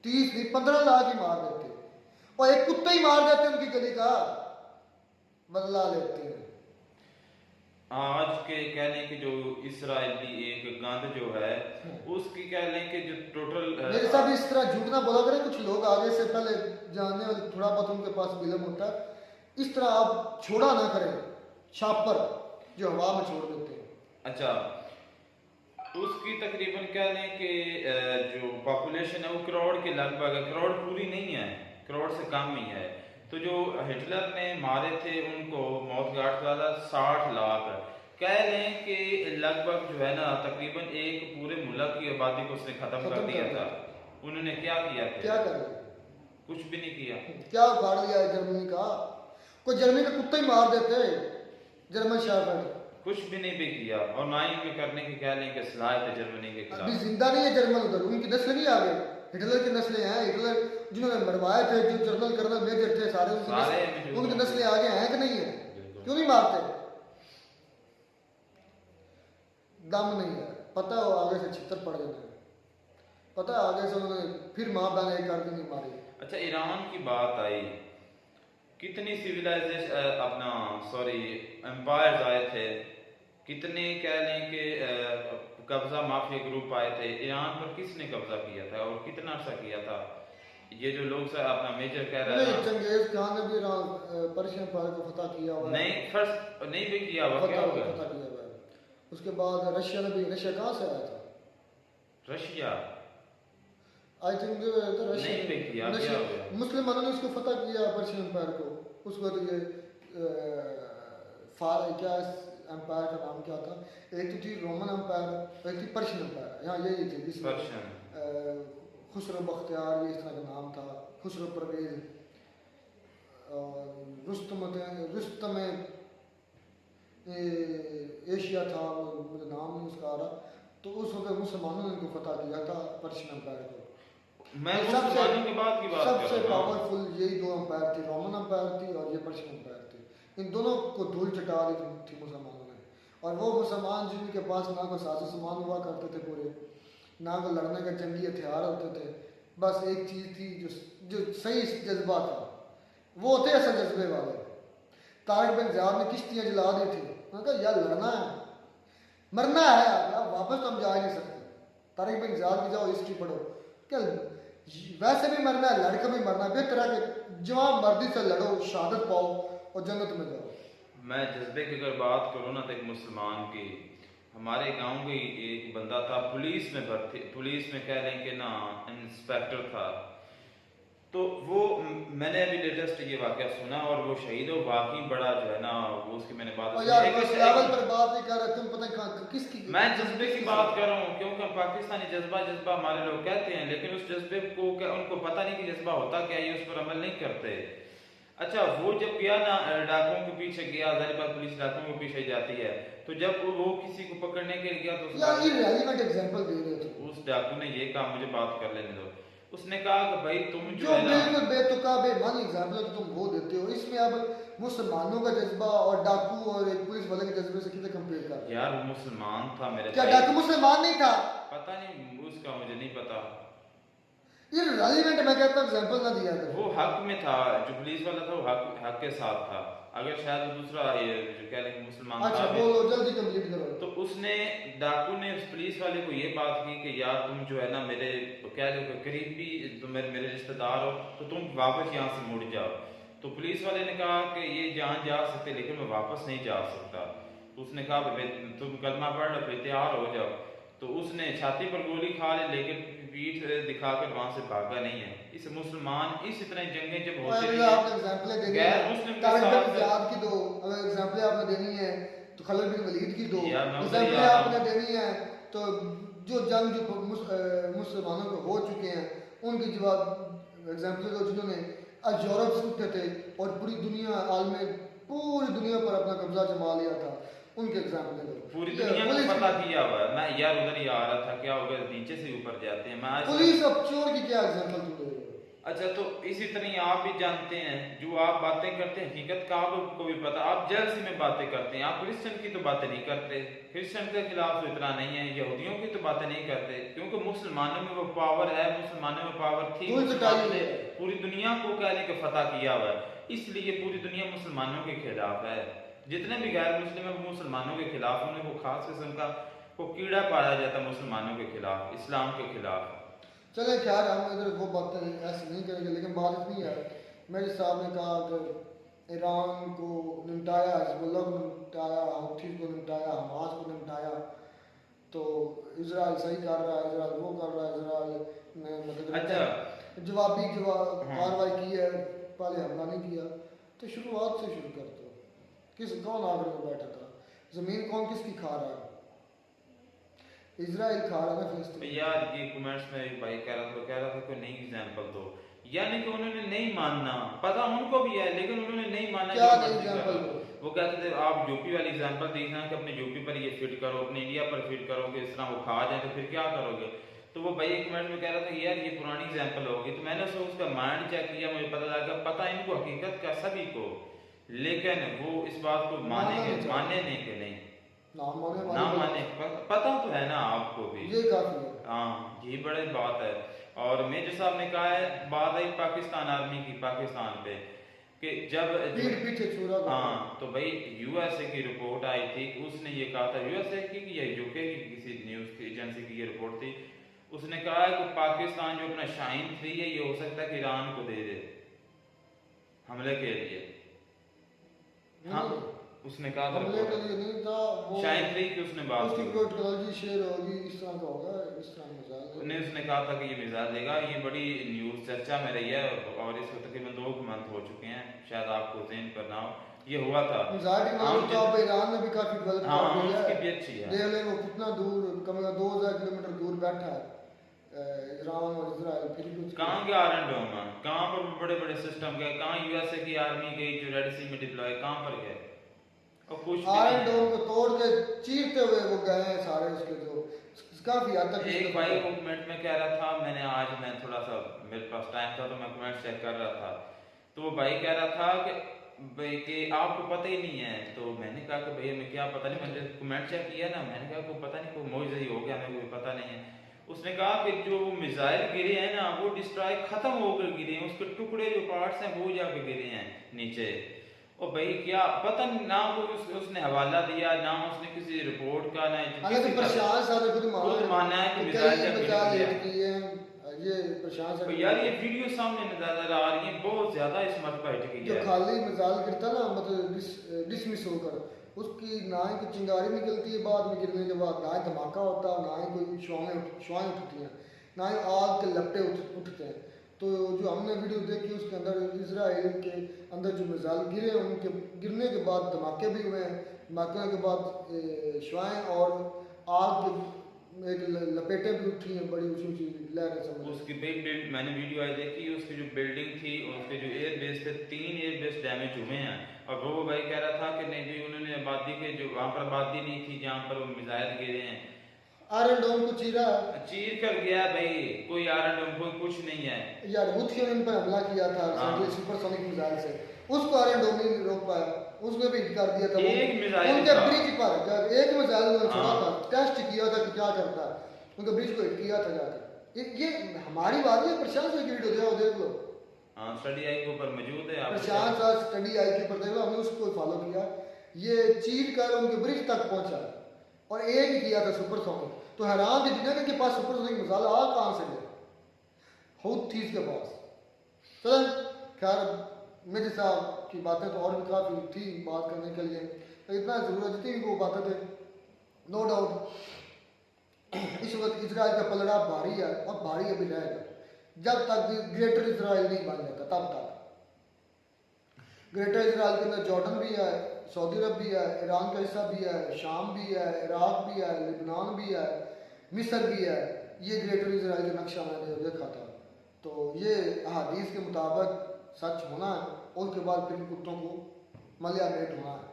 30 नहीं 15 लाख ही मार देते, और एक कुत्ते ही मार देते, उनकी गली का बदला लेते हैं। आज के कह लें कि जो इसराइली एक गंद जो है उसकी कह लें कि जो टोटल मेरे साथ इस तरह झूठ ना बोला करें। कुछ लोग आगे से पहले जानने वाले, थोड़ा बहुत उनके पास बिलम होता है, इस तरह आप छोड़ा ना करें छापर जो हवा में छोड़ देते हैं। अच्छा, उसकी तकरीबन कह लें कि जो पॉपुलेशन है वो करोड़ के लगभग है, करोड़ पूरी नहीं है, करोड़ से कम ही है। तो जो हिटलर ने मारे थे उनको मौत गाट डाला 60 लाख, कह लें कि लगभग जो है ना तकरीबन एक पूरे मुल्क की आबादी को उसने खत्म कर दिया था। उन्होंने क्या किया था? क्या कर रहे? कुछ भी नहीं किया। क्या उखाड़ लिया है जर्मनी का? कोई जर्मनी का कुत्ता ही मार देते जर्मन शेफर्ड। कुछ भी नहीं भी किया, और ना ही में करने की कह लें कि सलाह थे जर्मनी के खिलाफ। अभी जिंदा नहीं है जर्मन, उधर उनकी नस्ल नहीं आ गई, हिटलर की नस्लें हैं। हिटलर जिन्होंने मरवाए थे, जो जनरल कर्नल मेजर थे, सारे उनकी नस्लें आगे हैं कि नहीं है? क्यों नहीं मारते? दम नहीं है, पता है आगे से छितर पड़ जाते हैं, पता है आगे से उन्होंने फिर माँ बहन एक करके नहीं मारी। अच्छा, ईरान की बात आई, कितनी सिविलाइजेशन अपना सॉरी एम्पायर्स आए थे, कितने कह लें कि कब्जा माफिया ग्रुप आए थे। ईरान पर किसने कब्जा किया था और कितना अर्सा किया था? ये जो लोग अपना मेजर कह रहे हैं, चंगेज खान ने भी पर्शियन एम्पायर को फतह किया हुआ नहीं, फर्स्ट नहीं भी किया हुआ, क्या हो गया? उसके बाद रशिया ने भी, रशिया कहाँ से आया था? रशिया आई थिंक नहीं भी किया, क्या हो गया? मुसलमानों ने उसको फतह किया पर्शियन एम्पायर को। उसको तो ये क्या एम्पायर का नाम क्या था? एक तो थी रोमन एम्पायर, एक थी पर्शियन एम्पायर। यहाँ यही थी, खुसरो बख्तियार, ये इस तरह का नाम था, खुसरो परवेज, रुस्तम एशिया था, मुझे नाम नहीं उसका आ रहा। तो उस वक्त मुसलमानों ने इनको फतह किया था पर्शियन एम्पायर को। मैं सबसे पावरफुल यही दो एम्पायर थी, रोमन एम्पायर थी और ये पर्शियन एम्पायर थी। इन दोनों को धूल चटा दी थी मुसलमानों ने। और वो मुसलमान जिनके पास ना कोई साजो सामान हुआ करते थे पूरे, ना कोई लड़ने के जंगी हथियार होते थे, बस एक चीज़ थी जो सही जज्बा था, वो होते असल जज्बे वाले। तारिक बिन ज़ियाद ने किश्तियाँ जला दी थी, उन्होंने कहा यार लड़ना है, मरना है, यार वापस तो हम जा ही नहीं सकते। तारिक बिन ज़ियाद की जाओ हिस्ट्री पढ़ो, क्या वैसे भी मरना है, लड़कर भी मरना है, बेहतर है कि जवान मर्दी से लड़ो, शहादत पाओ और जन्नत में जाओ। मैं जज्बे की अगर बात करूँ ना, तो एक मुसलमान की, हमारे गांव के एक बंदा था, पुलिस में भर्ती, पुलिस में कह लें कि ना इंस्पेक्टर था। तो वो मैंने अभी लेटेस्ट ये वाकया सुना, और वो शहीद हो, वाकई बड़ा जो है ना, वो उसकी मैंने बात और सुनी। यार एक- बस लेवल पर बात नहीं कर रहे, तुम पता नहीं किसकी, मैं जज्बे की बात कर रहा हूँ, क्योंकि हम पाकिस्तानी जज्बा जज्बा हमारे लोग कहते हैं, लेकिन उस जज्बे को क्या, उनको पता नहीं कि जज्बा होता क्या, ये उस पर अमल नहीं करते। अच्छा, वो जब गया ना डाकुओं के पीछे गया, जाहिर बात पुलिस डाकुओं के पीछे जाती है, तो जब वो किसी को पकड़ने के लिए गया, तो यार ये रेलिवेंट एग्जांपल दे रहे थे। उस डाकू ने ये कहा, मुझे बात कर लेने दो, उसने कहा कि भाई तुम जो जो है ना, बिल्कुल बेतुका बेमान एग्जांपल तो तुम वो देते हो, इसमें अब मुसलमानों का जज्बा और डाकू और एक पुलिस वाले के जज्बे से कितने कंपेयर कर रहे हो? यार वो मुसलमान था मेरे क्या भाई। डाकू मुसलमान नहीं था? पता नहीं उसका, मुझे नहीं पता। ये रेलिवेंट मैं कहता हूँ एग्जांपल ना दिया करो। वो हक में था, जो पुलिस वाला था वो हक के साथ था। अगर शायद वो दूसरा ये जो कह रहे हैं मुसलमान अच्छा था, बोलो जल्दी कंप्लीट करो। तो उसने, डाकू ने उस पुलिस वाले को ये बात की कि यार तुम जो है ना मेरे, तो कह रहे हो कि करीबी, तुम मेरे रिश्तेदार हो, तो तुम वापस यहाँ से मुड़ जाओ। तो पुलिस वाले ने कहा कि ये जहाँ जा सकते, लेकिन मैं वापस नहीं जा सकता। तो उसने कहा भाई तुम कलमा पढ़ लो, फिर तैयार हो जाओ। तो उसने छाती पर गोली खा ली, लेकिन पीठ दिखाकर वहां से भागा नहीं है। इस मुसलमान इस इतने जंगें जब होती अगर रही, आपने एग्जांपल देनी गैर है मुस्लिम के तारिक साथ- बिन ज़ियाद की दो, अगर एग्जांपल आपने देनी है तो खलीद बिन वलीद की दो, यार मैं उधर ही एग्जांपल आ रहा आपने हूं। देनी है तो जो जंग जो मुसलमानों के हो चुके हैं उनकी जवाब एग्जांपल दो, जिन्होंने आज यूरोप से उठे थे और पूरी दुनिया आलम, पूरी दुनिया पर अपना कब्जा जमा लिया था, उनके एग्जांपल दो। पूरी ये दुनिया को पुलिस- पता किया हुआ है। मैं यार उधर ही आ रहा था, क्या होगा नीचे से ऊपर जाते हैं। मैं आज पुलिस अब चोर की क्या एग्जांपल तुम दे रहे हो? अच्छा, तो इसी तरह आप भी जानते हैं, जो आप बातें करते हैं हकीकत का आपको भी पता, आप जलसी में बातें करते हैं। आप क्रिश्चियन की तो बातें नहीं करते, क्रिश्चियन के खिलाफ तो इतना नहीं है, यहूदियों की तो बातें नहीं करते, क्योंकि मुसलमानों में वो पावर है, मुसलमानों में पावर थी, कोई मुसलमानों ने है। पूरी दुनिया को कहने के फतह किया हुआ है, इसलिए पूरी दुनिया मुसलमानों के खिलाफ है। जितने भी गैर मुस्लिम है वो मुसलमानों के खिलाफ, उन्हें वो खास किस्म का को कीड़ा पाया जाता है मुसलमानों के खिलाफ, इस्लाम के खिलाफ। चले खैर हम इधर वो बातें ऐसे नहीं करेंगे, लेकिन बात इतनी है, मेरे साहब ने कहा कि ईरान को निपटाया, हिजबुल्लाह को निपटाया, हौथी को निपटाया, हमास को निपटाया, तो इजराइल सही कर रहा है, इजराइल वो कर रहा है, इजराइल ने मतलब अच्छा। जवाबी हाँ। कार्रवाई की है, पहले हमला नहीं किया। तो शुरुआत से शुरू करते हो, कौन आगे में बैठा था, जमीन कौन किसकी खा रहा है? इजराइल खा रहा है ना फिलिस्तीन। यार ये कमेंट्स में एक भाई कह रहा था कोई नई एग्जांपल दो, यानी कि उन्होंने नहीं मानना, पता उनको भी है लेकिन उन्होंने नहीं माना। क्या जो नई मर्जी एग्जांपल करो। दो? वो कहते थे आप यूपी वाली एग्जांपल देखना कि अपने यूपी पर ये फिट करो, अपने इंडिया पर फिट करो, कि इस तरह वो खा जाए तो फिर क्या करोगे। तो वो भाई एक कमेंट में कह रहा था कि यार ये पुरानी एग्जांपल होगी। तो मैंने उसका माइंड चेक किया, मुझे पता लगा पता इनको हकीकत का सभी को, लेकिन वो इस बात को माने नहीं कि नहीं ना माने, पता तो है ना आपको भी, ये काफी है। हाँ ये बड़ी बात है। और मेजर साहब ने कहा है, बात आई पाकिस्तान आर्मी की, पाकिस्तान पे कि जब पीठ पीछे छुरा। हाँ, तो भाई यूएसए की रिपोर्ट आई थी, उसने ये कहा था, यूएसए की या यूके की किसी न्यूज एजेंसी की ये रिपोर्ट थी, उसने कहा है कि पाकिस्तान जो अपना शाहीन 3 है, ये हो सकता है कि ईरान को दे दे हमले के लिए। हाँ उसने कहा था हमले के लिए नहीं था वो, शाहीन 3 की उसने बात उसकी की। टेक्नोलॉजी शेयर होगी, इस तरह का होगा, इस तरह मिसाल उन्हें उसने कहा था कि ये मिसाइल देगा। ये बड़ी न्यूज चर्चा में रही है और इसको तकरीबन 2 मंथ हो चुके हैं, शायद आपको ज़हन पर ना हो, ये हुआ था। मिसाइल टेक्नोलॉजी तो अब ईरान ने भी काफी डेवलप हाँ, कर दिया उसकी है। भी अच्छी है। देख ले वो कितना दूर, कम से कम 2000 किलोमीटर दूर बैठा है ईरान और इजराइल, फिर भी कहाँ गया आयरन डोम, कहाँ पर बड़े बड़े सिस्टम गए, कहाँ यूएसए की आर्मी गई जो रेड सी में डिप्लॉय, कहाँ पर गए, और कुछ भी आयरन नहीं। डोम को तोड़ के चीरते हुए वो गए हैं सारे उसके, जो काफी हद तक एक भाई वो कमेंट में कह रहा था, मैं थोड़ा सा मेरे पास टाइम था तो मैं कमेंट चेक कर रहा था, तो वो भाई कह रहा था कि आपको पता ही नहीं है। तो मैंने कहा कि भैया मैं क्या पता नहीं, मैंने कमेंट चेक किया ना, मैंने कहा को पता नहीं, कोई मौजूद ही हो गया, मेरे को पता नहीं है। उसने कहा कि जो मिसाइल गिरे हैं ना, वो डिस्ट्रॉय खत्म होकर गिरे हैं, उसके टुकड़े जो पार्ट्स हैं वो जाकर गिरे हैं नीचे। और भाई क्या पता ना, वो उसने हवाला दिया ना, उसने किसी रिपोर्ट का ना हालांकि प्रशांत साहब ने खुद माना है कि मिसाइल जब मिसाइल हिट की है ये प्रशांत तो यार ये वीडियो सामने नजर आ रही है, बहुत ज्यादा इस मरतबा हिट की जो है। खाली मिसाल गिरता ना, मतलब डिसमिस होकर, उसकी ना ही कोई चिंगारी निकलती है बाद में गिरने के बाद, ना ही धमाका होता, ना ही कोई शुआएं उठती हैं, ना ही आग के लपटे उठते हैं। तो जो हमने वीडियो देखी उसके अंदर इजराइल के अंदर जो मिसाइल गिरे, उनके गिरने के बाद धमाके भी हुए हैं, धमाके के बाद शुआएं और आग के एक लपेटें भी उठी हैं, बड़ी ऊंची ऊंची लहरें समझ। उसकी मैंने वीडियो आई देखी, उसकी जो बिल्डिंग थी और उसके जो एयरबेस थे, 3 एयरबेस डैमेज हुए हैं। और वो भाई कह रहा था कि नहीं जी उन्होंने आबादी के जो वहाँ पर आबादी नहीं थी जहाँ पर वो मिसाइल गिरे हैं, आयरन डोम को चीरा, चीर कर गया भाई, कोई आयरन डोम कोई कुछ नहीं है यार हुथियों ने इन पर हमला किया था सुपरसोनिक मिसाइल से, उसको आयरन डोम नहीं रोक पाया, उसको भी हिट कर दिया था। एक मिसाइल उनके था। ब्रिज पर जब एक मिसाइल उन्होंने छोड़ा हाँ। था, टेस्ट किया था कि क्या करता है, उनके ब्रिज को हिट किया था जाकर। ये हमारी बात है, प्रशांत की वीडियो जाओ देख लो, हाँ स्टडी आई के ऊपर मौजूद है। आप प्रशांत आज स्टडी आई के ऊपर देख लो, हमने उसको फॉलो किया, ये चीर कर उनके ब्रिज तक पहुंचा और एक ही किया था सुपरसोनिक। तो हैरान थी दुनिया के पास सुपरसोनिक मिसाइल आ कहाँ से गया, हूथीज के पास। चलें खैर, मेरे साहब की बातें तो और भी काफ़ी थी बात करने के लिए, तो इतना ज़रूरत जितनी भी वो बातें थे, नो डाउट इस वक्त इजराइल का पलड़ा भारी है और भारी अभी रहेगा जब तक ग्रेटर इजराइल नहीं बन जाता, तब तक। ग्रेटर इजराइल के अंदर जॉर्डन भी है, सऊदी अरब भी है, ईरान का हिस्सा भी है, शाम भी है, इराक भी है, लेबनान भी है, मिस्र भी है। ये ग्रेटर इजराइल का नक्शा मैंने देखा था, तो ये अहादीस के मुताबिक सच होना है, और उसके बाद फिर कुत्तों को मलिया मेट होना है।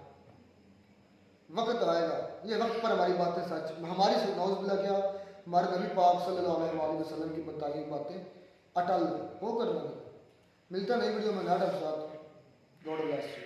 वक्त आएगा, ये वक्त पर हमारी बातें सच, हमारी नौज़बिल्लाह क्या, हमारे नबी पाक सल्लल्लाहु अलैहि वसल्लम की बताई बातें अटल होकर नहीं। मिलता नई वीडियो में, नाटक साथ, गॉड ब्लेस यू।